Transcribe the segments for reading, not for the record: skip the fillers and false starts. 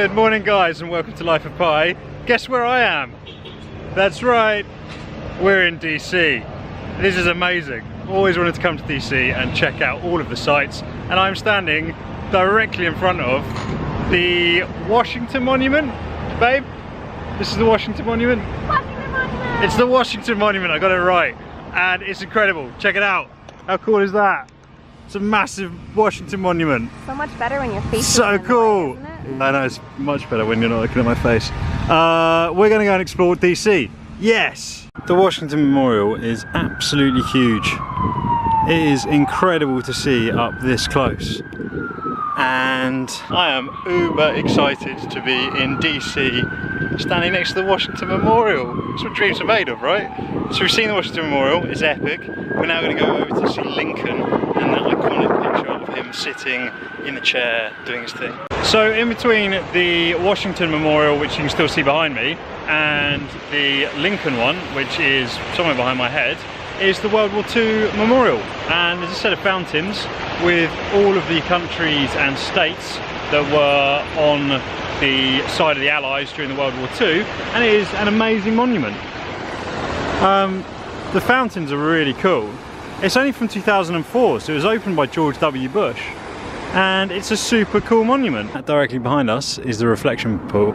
Good morning guys and welcome to Life of Pi. Guess where I am? That's right, we're in DC. This is amazing. Always wanted to come to DC and check out all of the sites, and I'm standing directly in front of the Washington Monument. Babe, this is the Washington Monument? Washington Monument! It's the Washington Monument, I got it right. And it's incredible, check it out. How cool is that? It's a massive Washington Monument. So much better when your face So is in cool! the way, isn't it? I know, it's much better when you're not looking at my face. We're gonna go and explore DC. Yes! The Washington Memorial is absolutely huge. It is incredible to see up this close. And I am uber excited to be in DC, standing next to the Washington Memorial. That's what dreams are made of, right? So we've seen the Washington Memorial, it's epic. We're now going to go over to see Lincoln and that iconic picture of him sitting in the chair doing his thing. So in between the Washington Memorial, which you can still see behind me, and the Lincoln one, which is somewhere behind my head, is the World War II Memorial. And there's a set of fountains with all of the countries and states that were on the side of the Allies during the World War II, and it is an amazing monument. The fountains are really cool. It's only from 2004, so it was opened by George W. Bush, and it's a super cool monument. Directly behind us is the reflection pool,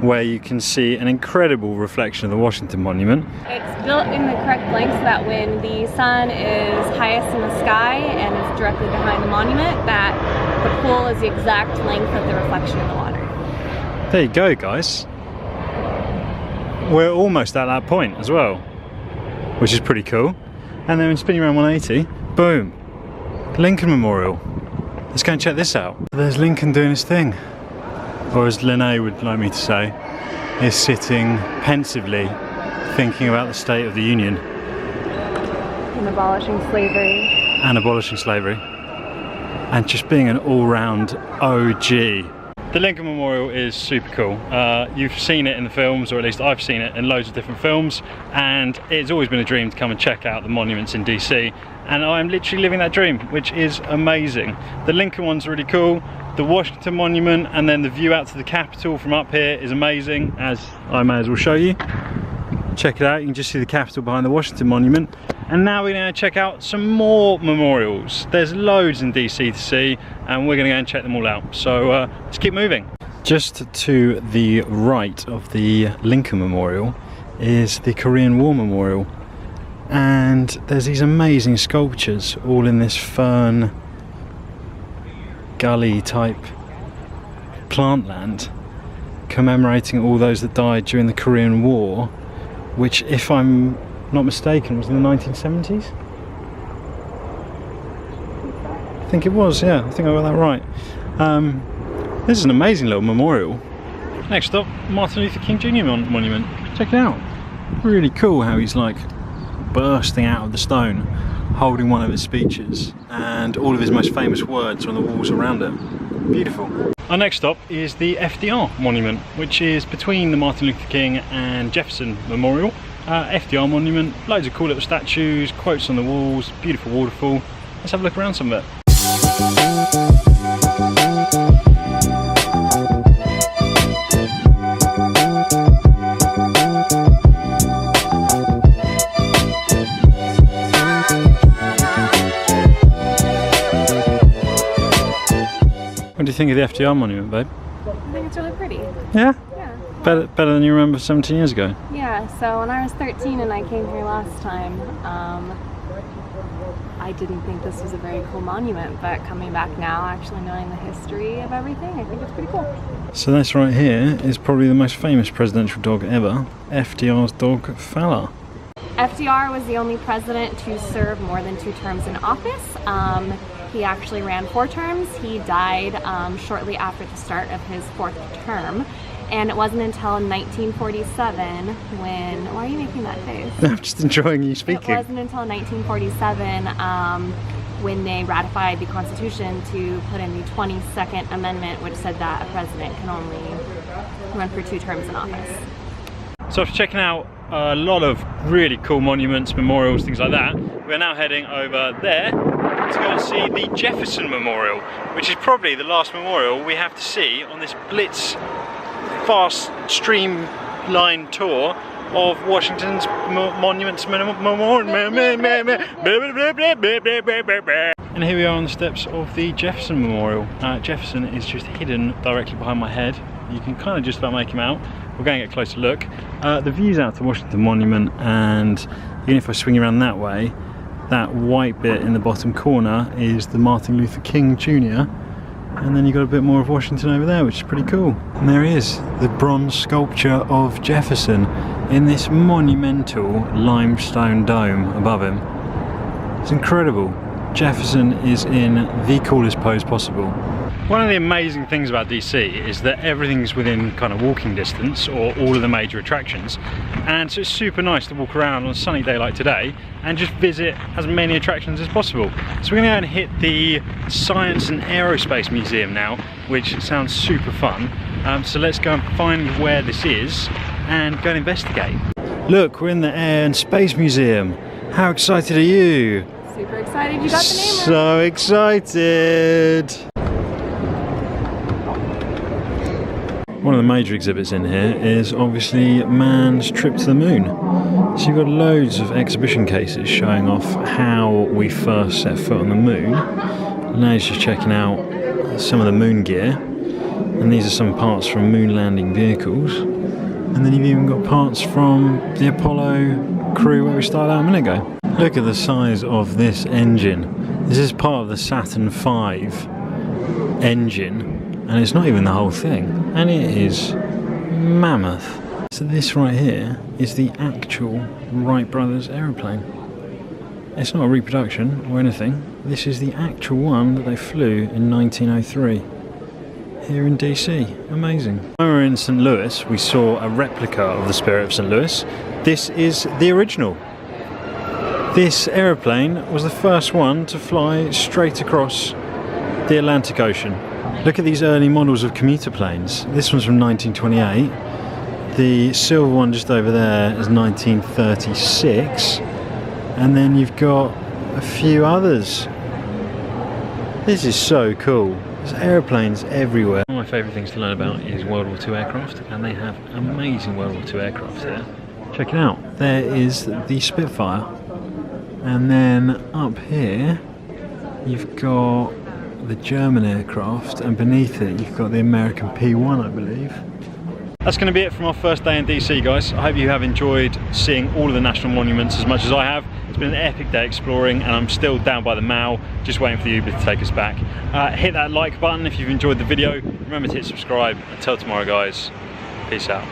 where you can see an incredible reflection of the Washington Monument. It's built in the correct length so that when the sun is highest in the sky and is directly behind the monument, that the pool is the exact length of the reflection in the water. There you go, guys. We're almost at that point as well, which is pretty cool. And then when spinning around 180, boom, Lincoln Memorial. Let's go and check this out. There's Lincoln doing his thing. Or as Lene would like me to say, is sitting pensively thinking about the state of the Union. And abolishing slavery. And abolishing slavery. And just being an all-round OG. The Lincoln Memorial is super cool. You've seen it in the films, or at least I've seen it in loads of different films, and it's always been a dream to come and check out the monuments in DC, and I'm literally living that dream, which is amazing. The Lincoln one's really cool, the Washington Monument, and then the view out to the Capitol from up here is amazing, as I may as well show you. Check it out, you can just see the Capitol behind the Washington Monument. And now we're going to check out some more memorials. There's loads in DC to see, and we're going to go and check them all out. So let's keep moving. Just to the right of the Lincoln Memorial is the Korean War Memorial. And there's these amazing sculptures all in this fern gully type plant land, commemorating all those that died during the Korean War, which, if I'm not mistaken, was in the 1970s? I think it was, yeah, I think I got that right. This is an amazing little memorial. Next up, Martin Luther King Jr. monument. Check it out. Really cool how he's like bursting out of the stone, holding one of his speeches, and all of his most famous words are on the walls around it. Beautiful. Our next stop is the FDR monument, which is between the Martin Luther King and Jefferson Memorial. FDR monument, loads of cool little statues, quotes on the walls, beautiful waterfall. Let's have a look around some of it. What do you think of the FDR monument, babe? I think it's really pretty. Yeah? Yeah. Better than you remember 17 years ago? Yeah, so when I was 13 and I came here last time, I didn't think this was a very cool monument, but coming back now, actually knowing the history of everything, I think it's pretty cool. So this right here is probably the most famous presidential dog ever, FDR's dog Fowler. FDR was the only president to serve more than 2 terms in office. He actually ran 4 terms. He died shortly after the start of his 4th term. And it wasn't until 1947 when... Why are you making that face? I'm just enjoying you speaking. It wasn't until 1947 when they ratified the Constitution to put in the 22nd Amendment, which said that a president can only run for 2 terms in office. So after checking out a lot of really cool monuments, memorials, things like that, we're now heading over there to go and see the Jefferson Memorial, which is probably the last memorial we have to see on this blitz fast streamline tour of Washington's monuments. And here we are on the steps of the Jefferson Memorial. Jefferson is just hidden directly behind my head. You can kind of just about make him out. We're going to get a closer look. The view's out to Washington Monument, and even if I swing around that way, that white bit in the bottom corner is the Martin Luther King Jr. And then you've got a bit more of Washington over there, which is pretty cool. And there he is, the bronze sculpture of Jefferson in this monumental limestone dome above him. It's incredible. Jefferson is in the coolest pose possible. One of the amazing things about DC is that everything's within kind of walking distance, or all of the major attractions, and so it's super nice to walk around on a sunny day like today and just visit as many attractions as possible. So we're going to go and hit the Science and Aerospace Museum now, which sounds super fun. So let's go and find where this is and go and investigate. Look, we're in the Air and Space Museum. How excited are you? Super excited you got the name right. So excited! One of the major exhibits in here is obviously man's trip to the moon. So you've got loads of exhibition cases showing off how we first set foot on the moon. Now he's just checking out some of the moon gear. And these are some parts from moon landing vehicles. And then you've even got parts from the Apollo crew where we started out a minute ago. Look at the size of this engine. This is part of the Saturn V engine. And it's not even the whole thing, and it is mammoth. So this right here is the actual Wright brothers aeroplane. It's not a reproduction or anything. This is the actual one that they flew in 1903 here in DC. Amazing. When we were in St. Louis, we saw a replica of the Spirit of St. Louis. This is the original. This aeroplane was the first one to fly straight across the Atlantic Ocean. Look at these early models of commuter planes. This one's from 1928. The silver one just over there is 1936. And then you've got a few others. This is so cool. There's aeroplanes everywhere. One of my favourite things to learn about is World War II aircraft, and they have amazing World War II aircraft here. Check it out. There is the Spitfire. And then up here, you've got the German aircraft, and beneath it you've got the American P-1, I believe. That's going to be it from our first day in DC, guys. I hope you have enjoyed seeing all of the national monuments as much as I have. It's been an epic day exploring, and I'm still down by the Mall, just waiting for the Uber to take us back. Hit that like button if you've enjoyed the video. Remember to hit subscribe. Until tomorrow, guys. Peace out.